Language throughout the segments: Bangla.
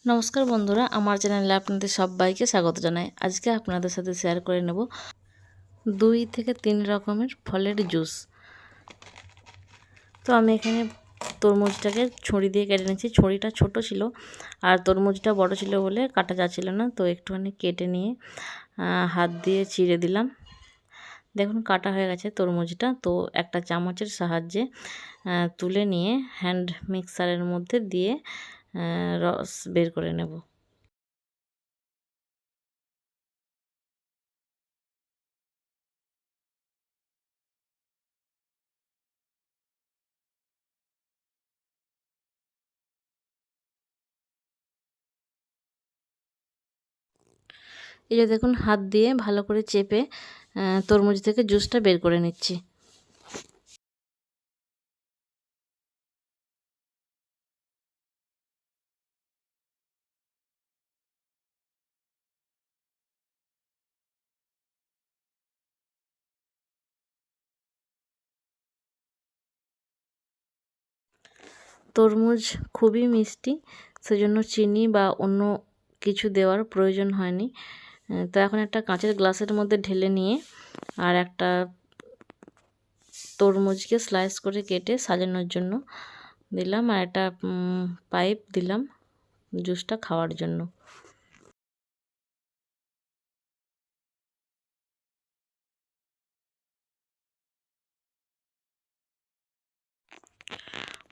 নমস্কার বন্ধুরা, আমার চ্যানেলে আপনাদের সবাইকে স্বাগত জানাই। আজকে আপনাদের সাথে শেয়ার করে নেব 2 থেকে 3 রকমের ফলের জুস। তো আমি এখানে তরমুজটাকে ছুরি দিয়ে কেটে নিয়েছি। ছুরিটা ছোট ছিল আর তরমুজটা বড় ছিল বলে কাটা যাচ্ছিল না, তো একটুখানি কেটে নিয়ে হাত দিয়ে চিড়ে দিলাম। দেখুন কাটা হয়ে গেছে তরমুজটা। তো একটা চামচের সাহায্যে তুলে নিয়ে হ্যান্ড মিক্সারের মধ্যে দিয়ে রস বের করে নেব। এই যে দেখুন হাত দিয়ে ভালো করে চেপে তরমুজ থেকে জুসটা বের করে নিচ্ছি। তরমুজ খুবই মিষ্টি, সেজন্য চিনি বা অন্য কিছু দেওয়ার প্রয়োজন হয়নি। তো এখন একটা কাঁচের গ্লাসের মধ্যে ঢেলে নিয়ে আর একটা তরমুজকে স্লাইস করে কেটে সাজানোর জন্য দিলাম, আর একটা পাইপ দিলাম জুসটা খাওয়ার জন্য।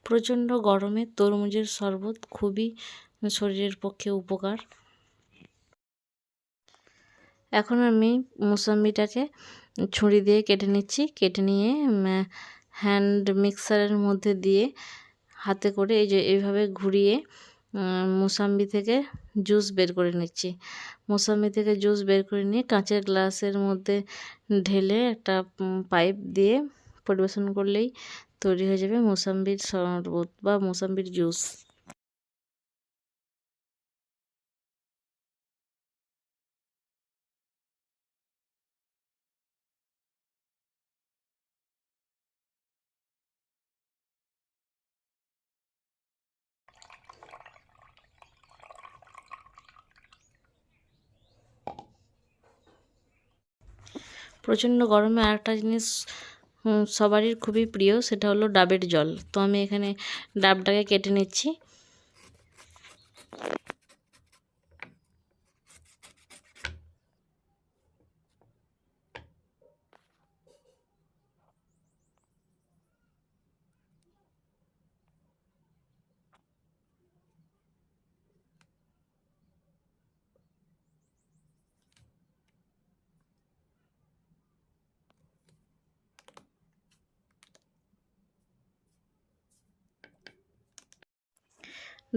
প্রচণ্ড গরমে তরমুজের শরবত খুবই শরীরের পক্ষে উপকার। এখন আমি মুসাম্বিটাকে ছুরি দিয়ে কেটে নিচ্ছি। কেটে নিয়ে হ্যান্ড মিক্সারের মধ্যে দিয়ে হাতে করে এই যে এইভাবে ঘুরিয়ে মুসাম্বি থেকে জুস বের করে নিচ্ছি। মুসাম্বি থেকে জুস বের করে নিয়ে কাঁচের গ্লাসের মধ্যে ঢেলে একটা পাইপ দিয়ে পরিবেশন করলেই তৈরি হয়ে যাবে মুসাম্বির শরবত বা মুসাম্বির জুস। প্রচণ্ড গরমে আরেকটা জিনিস সবারই খুবই প্রিয়, সেটা হলো ডাবের জল। তো আমি এখানে ডাবটাকে কেটে নিচ্ছি।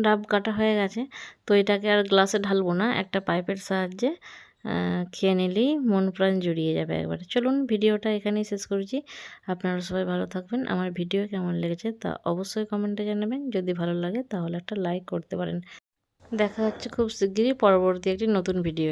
ডাব কাটা হয়ে গেছে, তো এটাকে আর গ্লাসে ঢালবো না, একটা পাইপের সাহায্যে খেয়ে নিলেই মন প্রাণ জুড়িয়ে যাবে একবারে। চলুন ভিডিওটা এখানেই শেষ করছি। আপনারা সবাই ভালো থাকবেন। আমার ভিডিও কেমন লেগেছে তা অবশ্যই কমেন্টে জানাবেন। যদি ভালো লাগে তাহলে একটা লাইক করতে পারেন। দেখা হচ্ছে খুব শিগগিরই পরবর্তী একটি নতুন ভিডিও।